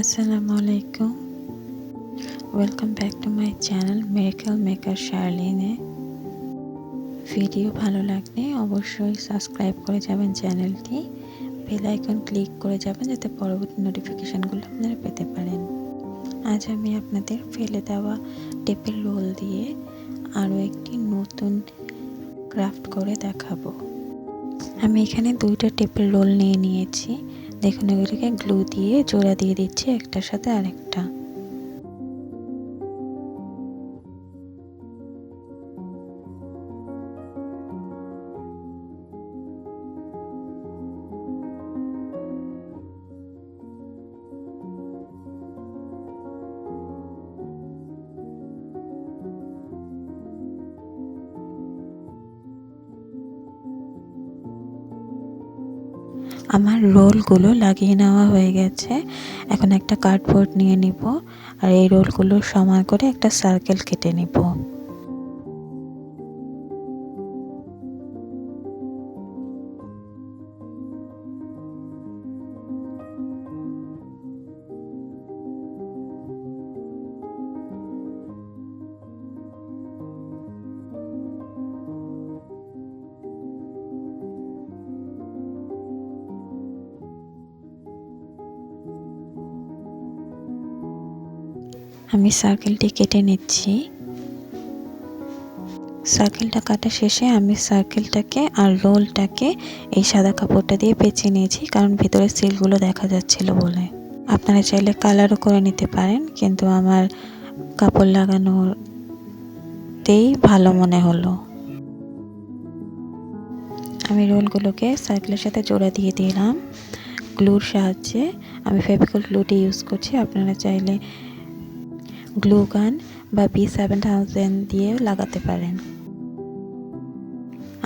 আসসালামু আলাইকুম। Welcome back to my channel Miracle Maker শার্লিনে। ভিডিও ভালো লাগলে অবশ্যই সাবস্ক্রাইব করে যাবেন চ্যানেলটি, বেল আইকন ক্লিক করে যাবেন যাতে পরবর্তী নোটিফিকেশানগুলো আপনারা পেতে পারেন। আজ আমি আপনাদের ফেলে দেওয়া টেপের রোল দিয়ে আরও একটি নতুন ক্রাফট করে দেখাবো। আমি এখানে 2টা টেপের রোল নিয়ে নিয়েছি। দেখুন এগুলোকে গ্লু দিয়ে জোড়া দিয়ে দিচ্ছি একটার সাথে আরেকটা। আমার রোলগুলো লাগিয়ে নেওয়া হয়ে গেছে। এখন একটা কার্ডবোর্ড নিয়ে নিব আর এই রোলগুলো সমান করে একটা সার্কেল কেটে নিব। আমি সার্কেলটি কেটে নিচ্ছি। সার্কেলটা কাটা শেষে আমি সার্কেলটাকে আর রোলটাকে এই সাদা কাপড়টা দিয়ে পেঁচিয়ে নিয়েছি, কারণ ভিতরে সিলগুলো দেখা যাচ্ছিল বলে। আপনারা চাইলে কালারও করে নিতে পারেন, কিন্তু আমার কাপড় লাগানোতেই ভালো মনে হলো। আমি রোলগুলোকে সার্কেলের সাথে জোড়া দিয়ে দিলাম গ্লুর সাহায্যে। আমি ফেভিকল গ্লুটি ইউজ করছি, আপনারা চাইলে গ্লু গান বা B7000 দিয়ে লাগাতে পারেন।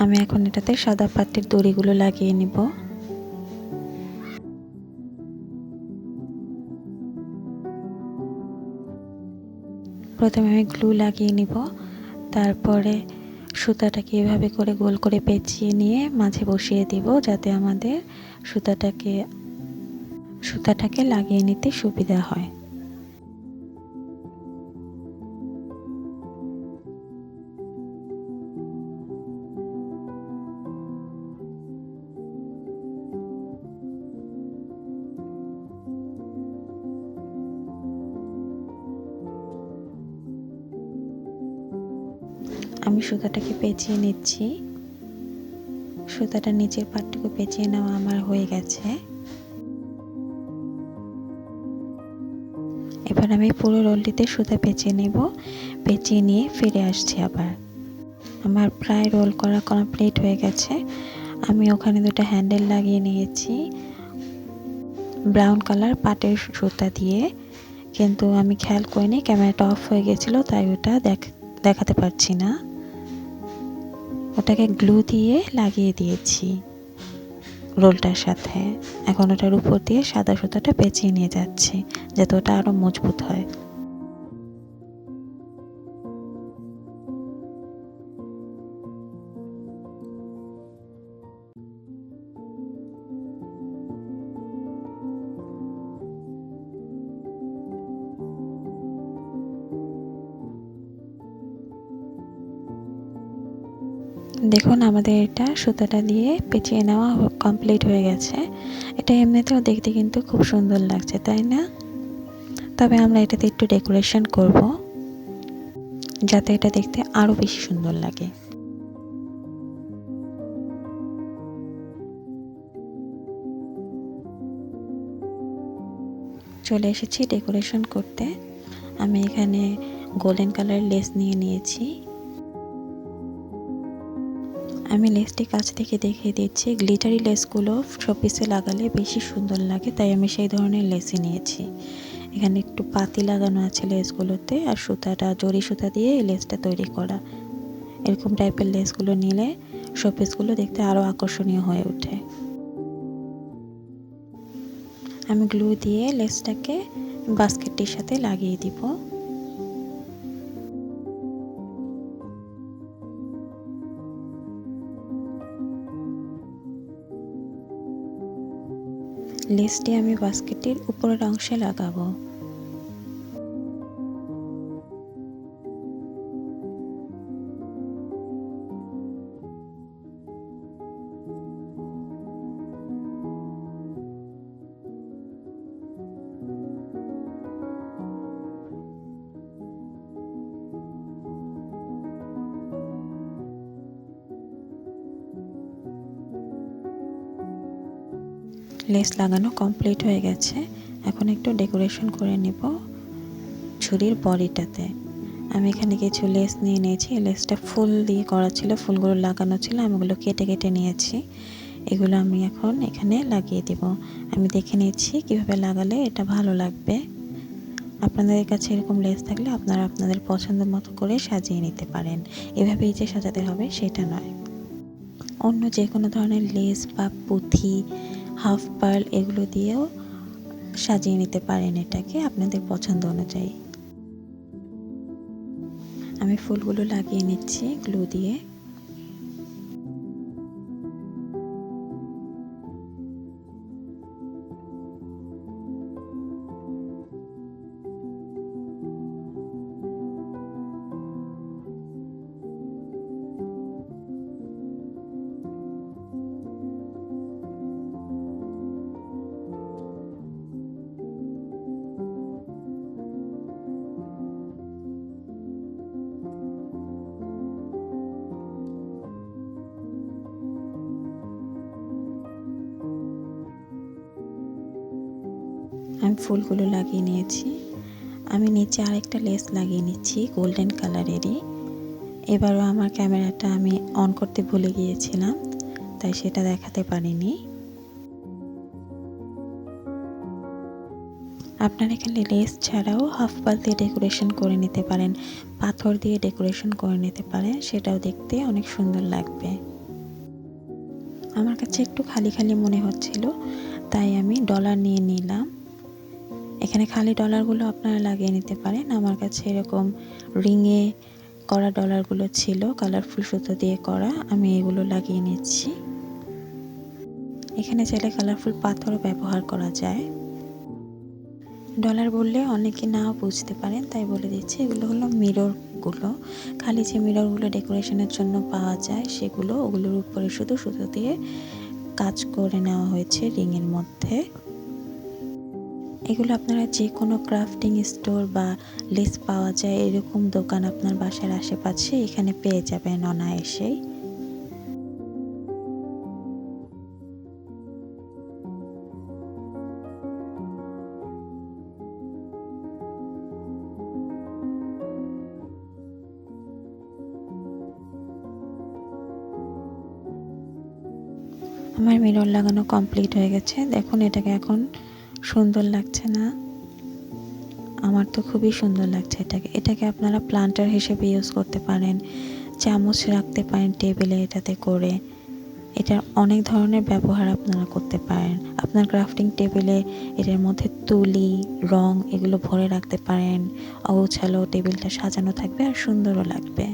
আমি এখন এটাতে সাদা পাটের দড়িগুলো লাগিয়ে নিব। প্রথমে আমি গ্লু লাগিয়ে নিব, তারপরে সুতাটাকে এভাবে করে গোল করে পেঁচিয়ে নিয়ে মাঝে বসিয়ে দিব, যাতে আমাদের সুতাটাকে লাগিয়ে নিতে সুবিধা হয়। আমি সুতাটাকে পেঁচিয়ে নিচ্ছি। সুতাটা নিচের পাটটুকু পেঁচিয়ে নেওয়া আমার হয়ে গেছে। এবার আমি পুরো রোলটিতে সুতা পেঁচিয়ে নেব। পেঁচিয়ে নিয়ে ফিরে আসছি আবার। আমার প্রায় রোল করা কমপ্লিট হয়ে গেছে। আমি ওখানে 2টা হ্যান্ডেল লাগিয়ে নিয়েছি ব্রাউন কালার পাটের সুতা দিয়ে, কিন্তু আমি খেয়াল করিনি, ক্যামেরাটা অফ হয়ে গেছিলো, তাই ওটা দেখাতে পারছি না। ওটাকে গ্লু দিয়ে লাগিয়ে দিয়েছি রোলটার সাথে। এখন ওটার উপর দিয়ে সাদা সুতাটা পেঁচিয়ে নিয়ে যাচ্ছি, যাতে ওটা আরও মজবুত হয়। দেখুন আমাদের এটা সুতাটা দিয়ে পেঁচিয়ে নেওয়া কমপ্লিট হয়ে গেছে। এটা এমনিতেও দেখতে কিন্তু খুব সুন্দর লাগছে, তাই না? তবে আমরা এটাতে একটু ডেকোরেশন করব, যাতে এটা দেখতে আরও বেশি সুন্দর লাগে। চলে এসেছি ডেকোরেশন করতে। আমি এখানে গোল্ডেন কালার লেস নিয়ে নিয়েছি। আমি লেসটি কাছ থেকে দেখিয়ে দিচ্ছি। গ্লিটারি লেসগুলো শোপিসে লাগালে বেশি সুন্দর লাগে, তাই আমি সেই ধরনের লেসই নিয়েছি। এখানে একটু পাতি লাগানো আছে লেসগুলোতে, আর সুতাটা জরি সুতা দিয়ে এই লেসটা তৈরি করা। এরকম টাইপের লেসগুলো নিলে শোপিসগুলো দেখতে আরও আকর্ষণীয় হয়ে ওঠে। আমি গ্লু দিয়ে লেসটাকে বাস্কেটটির সাথে লাগিয়ে দিব। লেসটি আমি বাস্কেটের উপরের অংশে লাগাবো। লেস লাগানো কমপ্লিট হয়ে গেছে। এখন একটু ডেকোরেশন করে নেব ঝুড়ির বডিটাতে। আমি এখানে কিছু লেস নিয়ে নিয়েছি। লেসটা ফুল দিয়ে করা ছিল, ফুলগুলো লাগানো ছিল, আমি ওগুলো কেটে কেটে নিয়েছি। এগুলো আমি এখন এখানে লাগিয়ে দেব। আমি দেখে নিয়েছি কিভাবে লাগালে এটা ভালো লাগবে। আপনাদের কাছে এরকম লেস থাকলে আপনারা আপনাদের পছন্দ মতো করে সাজিয়ে নিতে পারেন। এভাবেই যে সাজাতে হবে সেটা নয়, অন্য যে কোনো ধরনের লেস বা পুঁথি, হাফ পার্ল এগুলো দিয়েও সাজিয়ে নিতে পারেন এটাকে আপনাদের পছন্দ অনুযায়ী। আমি ফুলগুলো লাগিয়ে নিচ্ছি গ্লু দিয়ে। আমি ফুলগুলো লাগিয়ে নিয়েছি। আমি নিচে আরেকটা লেস লাগিয়ে নিচ্ছি গোল্ডেন কালারেরই। এবারও আমার ক্যামেরাটা আমি অন করতে ভুলে গিয়েছিলাম, তাই সেটা দেখাতে পারিনি। আপনারা এখানে লেস ছাড়াও হাফ পাল দিয়ে ডেকোরেশন করে নিতে পারেন, পাথর দিয়ে ডেকোরেশন করে নিতে পারেন, সেটাও দেখতে অনেক সুন্দর লাগবে। আমার কাছে একটু খালি খালি মনে হচ্ছিল, তাই আমি ডলার নিয়ে নিলাম। এখানে খালি ডলারগুলো আপনারা লাগিয়ে নিতে পারেন। আমার কাছে এরকম রিংয়ে করা ডলারগুলো ছিল, কালারফুল সুতো দিয়ে করা, আমি এগুলো লাগিয়ে নিচ্ছি। এখানে চাইলে কালারফুল পাথরও ব্যবহার করা যায়। ডলার বললে অনেকে নাও বুঝতে পারেন, তাই বলে দিচ্ছি এগুলো হলো মিররগুলো। খালি যে মিররগুলো ডেকোরেশনের জন্য পাওয়া যায় সেগুলো, ওগুলোর উপরে শুধু সুতো দিয়ে কাজ করে নেওয়া হয়েছে রিংয়ের মধ্যে। এগুলো আপনারা যে কোনো ক্রাফটিং স্টোর বা লেস পাওয়া যায় এরকম দোকান আপনার বাসার আশেপাশে এখানে পেয়ে যাবেন অনায়াসেই। আমার মিরর লাগানো কমপ্লিট হয়ে গেছে। দেখুন এটাকে এখন সুন্দর লাগছে না? আমার তো খুবই সুন্দর লাগছে এটাকে আপনারা প্লান্টার হিসেবে ইউজ করতে পারেন, চামচ রাখতে পারেন টেবিলে এটাতে করে। এটার অনেক ধরনের ব্যবহার আপনারা করতে পারেন। আপনার ক্রাফটিং টেবিলে এটার মধ্যে তুলি, রং এগুলো ভরে রাখতে পারেন। অগোছালো টেবিলটা সাজানো থাকবে আর সুন্দরও লাগবে।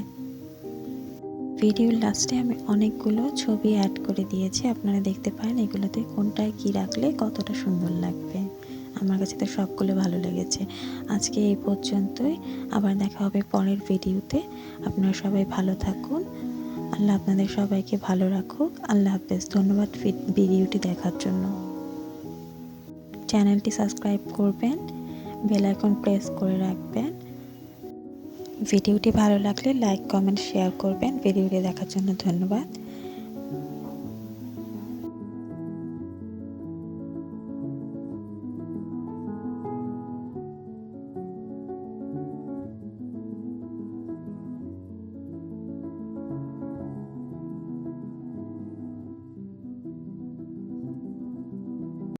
ভিডিওর লাস্টে আমি অনেকগুলো ছবি অ্যাড করে দিয়েছি, আপনারা দেখতে পারেন এগুলোতে কোনটায় কি রাখলে কতটা সুন্দর লাগবে। আমার কাছে তো সবগুলো ভালো লেগেছে। আজকে এই পর্যন্তই, আবার দেখা হবে পরের ভিডিওতে। আপনারা সবাই ভালো থাকুন, আল্লাহ আপনাদের সবাইকে ভালো রাখুক। আল্লাহ হাফেজ। ধন্যবাদ ভিডিওটি দেখার জন্য। চ্যানেলটি সাবস্ক্রাইব করবেন, বেল আইকন প্রেস করে রাখবেন। ভিডিওটি ভালো লাগলে লাইক, কমেন্ট, শেয়ার করবেন। ভিডিওটি দেখার জন্য ধন্যবাদ।